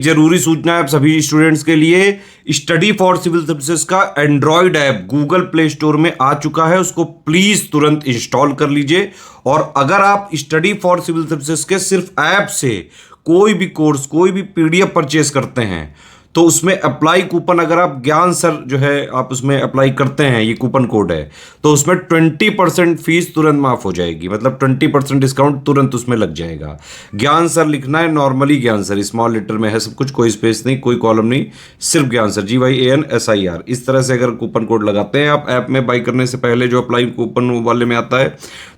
जरूरी सूचना है आप सभी स्टूडेंट्स के लिए। स्टडी फॉर सिविल सर्विसेज का Android app Google play store में आ चुका है, उसको प्लीज तुरंत इंस्टॉल कर लीजिए। और अगर आप स्टडी फॉर सिविल सर्विसेज के सिर्फ ऐप से कोई भी कोर्स, कोई भी पीडीएफ परचेस करते हैं तो उसमें अप्लाई कूपन, अगर आप ज्ञान सर जो है आप उसमें अप्लाई करते हैं, ये कूपन कोड है, तो उसमें 20% फीस तुरंत माफ हो जाएगी। मतलब 20% डिस्काउंट तुरंत उसमें लग जाएगा। ज्ञान सर लिखना है, नॉर्मली ज्ञान सर, स्मॉल लेटर में है सब कुछ, कोई स्पेस नहीं, कोई कॉलम नहीं, सिर्फ ज्ञान सर, GYANSIR। इस तरह से अगर कूपन कोड लगाते हैं आप ऐप में बाई करने से पहले, जो अप्लाई कूपन वाले में आता है,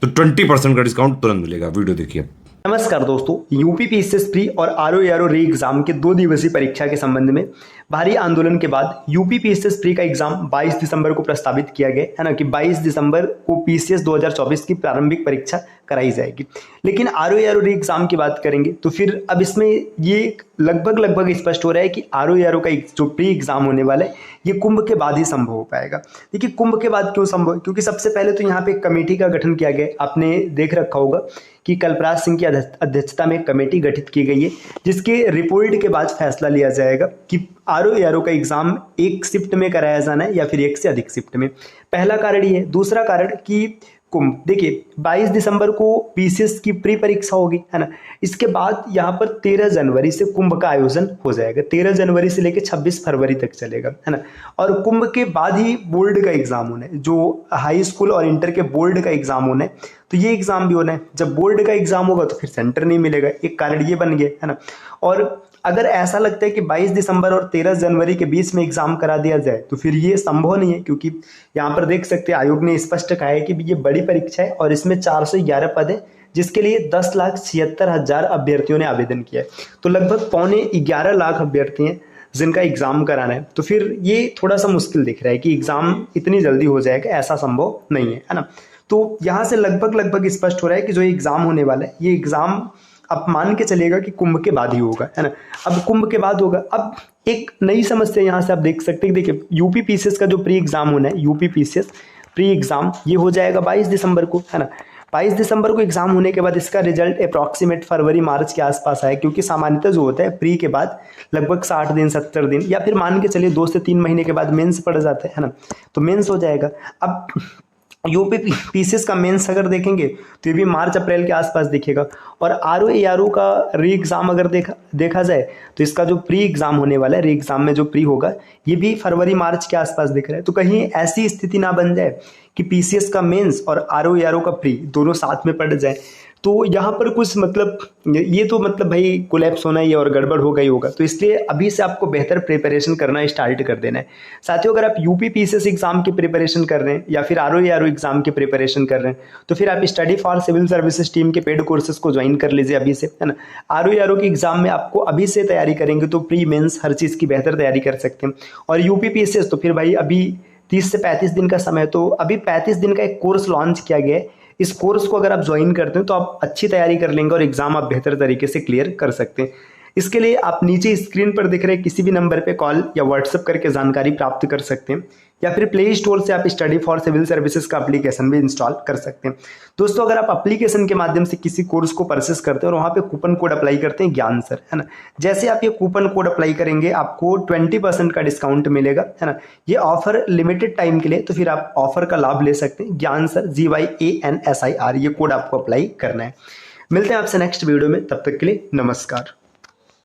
तो 20% का डिस्काउंट तुरंत मिलेगा। वीडियो देखिए। नमस्कार दोस्तों, यूपी पीसीएस प्री और आरओ री एग्जाम के 2 दिवसीय परीक्षा के संबंध में भारी आंदोलन के बाद यूपी पीसीएस प्री का एग्जाम 22 दिसंबर को प्रस्तावित किया गया है ना, कि 22 दिसंबर को पीसीएस 2024 की प्रारंभिक परीक्षा कराई जाएगी। लेकिन आरओ री एग्जाम की बात करेंगे तो फिर अब इसमें ये लगभग स्पष्ट हो रहा है कि आरओ का जो प्री एग्जाम होने वाला है ये कुंभ के बाद ही संभव हो पाएगा। देखिए, कुंभ के बाद क्यों संभव? क्योंकि सबसे पहले तो यहाँ पे एक कमेटी का गठन किया गया। आपने देख रखा होगा कि कल्पराज सिंह की अध्यक्षता में एक कमेटी गठित की गई है, जिसके रिपोर्ट के बाद फैसला लिया जाएगा कि आरओ का एग्जाम एक शिफ्ट में कराया जाना है या फिर एक से अधिक शिफ्ट में। पहला कारण ये है। दूसरा कारण कि कुंभ, देखिए 22 दिसंबर को पीसीएस की प्री परीक्षा होगी, है ना। इसके बाद यहाँ पर 13 जनवरी से कुंभ का आयोजन हो जाएगा। 13 जनवरी से लेकर 26 फरवरी तक चलेगा, है ना। और कुंभ के बाद ही बोर्ड का एग्जाम होना है, जो हाई स्कूल और इंटर के बोर्ड का एग्जाम होना है, तो ये एग्जाम भी होना है। जब बोर्ड का एग्जाम होगा तो फिर सेंटर नहीं मिलेगा, एक कारण ये बन गया, है ना। और अगर ऐसा लगता है कि 22 दिसंबर और 13 जनवरी के बीच में एग्जाम करा दिया जाए तो फिर ये संभव नहीं है, क्योंकि यहाँ पर देख सकते हैं आयोग ने स्पष्ट कहा है कि ये बड़ी परीक्षा है और इसमें 411 पद है, जिसके लिए 10,76,000 अभ्यर्थियों ने आवेदन किया है। तो लगभग 11.25 लाख अभ्यर्थी हैं जिनका एग्जाम कराना है। तो फिर ये थोड़ा सा मुश्किल दिख रहा है कि एग्जाम इतनी जल्दी हो जाएगा, ऐसा संभव नहीं है ना। तो यहाँ से लगभग स्पष्ट हो रहा है कि जो एग्जाम होने वाला है ये एग्जाम अब मान के चलेगा कि कुंभ के बाद ही होगा, है ना। अब कुंभ के बाद होगा। अब एक नई समस्या यहाँ से आप देख सकते हैं। देखिए, यूपी पीसीएस का जो प्री एग्जाम होना है, यूपी पीसीएस प्री एग्जाम, ये हो जाएगा 22 दिसंबर को, है ना। 22 दिसंबर को एग्जाम होने के बाद इसका रिजल्ट अप्रॉक्सीमेट फरवरी मार्च के आसपास आए, क्योंकि सामान्यतः जो होता है प्री के बाद लगभग 60 दिन 70 दिन या फिर मान के चलिए 2 से 3 महीने के बाद मेंस पड़ जाता है ना, तो मेंस हो जाएगा। अब यूपी पीसीएस का मेंस अगर देखेंगे तो ये भी मार्च अप्रैल के आसपास दिखेगा। और आरओ का री एग्जाम अगर देखा जाए तो इसका जो प्री एग्जाम होने वाला है, री एग्जाम में जो प्री होगा, ये भी फरवरी मार्च के आसपास दिख रहा है। तो कहीं ऐसी स्थिति ना बन जाए कि पीसीएस का मेंस और आरओ का प्री दोनों साथ में पड़ जाए, तो यहाँ पर कुछ मतलब ये तो मतलब भाई कोलैप्स होना ही है और गड़बड़ हो गई होगा। तो इसलिए अभी से आपको बेहतर प्रिपरेशन करना स्टार्ट कर देना है। साथियों, अगर आप यूपी पीसीएस एग्जाम की प्रिपरेशन कर रहे हैं या फिर आरओ एग्जाम की प्रिपरेशन कर रहे हैं तो फिर आप study for civil services team के पेड कोर्सेज को ज्वाइन कर लीजिए अभी से, है ना। आरओ की एग्जाम में आपको अभी से तैयारी करेंगे तो प्री मेंस हर चीज़ की बेहतर तैयारी कर सकते हैं। और यूपी पीसीएस तो फिर भाई अभी 30 से 35 दिन का समय, तो अभी 35 दिन का एक कोर्स लॉन्च किया गया है। इस कोर्स को अगर आप ज्वाइन करते हैं तो आप अच्छी तैयारी कर लेंगे और एग्जाम आप बेहतर तरीके से क्लियर कर सकते हैं। इसके लिए आप नीचे स्क्रीन पर दिख रहे किसी भी नंबर पे कॉल या व्हाट्सएप करके जानकारी प्राप्त कर सकते हैं, या फिर प्ले स्टोर से आप स्टडी फॉर सिविल सर्विसेज का एप्लीकेशन भी इंस्टॉल कर सकते हैं। दोस्तों, अगर आप एप्लीकेशन के माध्यम से किसी कोर्स को परचेस करते हैं और वहाँ पे कूपन कोड अप्लाई करते हैं ज्ञान सर, है ना, जैसे आप ये कूपन कोड अप्लाई करेंगे आपको 20% का डिस्काउंट मिलेगा, है ना। ये ऑफर लिमिटेड टाइम के लिए, तो फिर आप ऑफर का लाभ ले सकते हैं। ज्ञान सर GYANSIR, ये कोड आपको अप्लाई करना है। मिलते हैं आपसे नेक्स्ट वीडियो में, तब तक के लिए नमस्कार।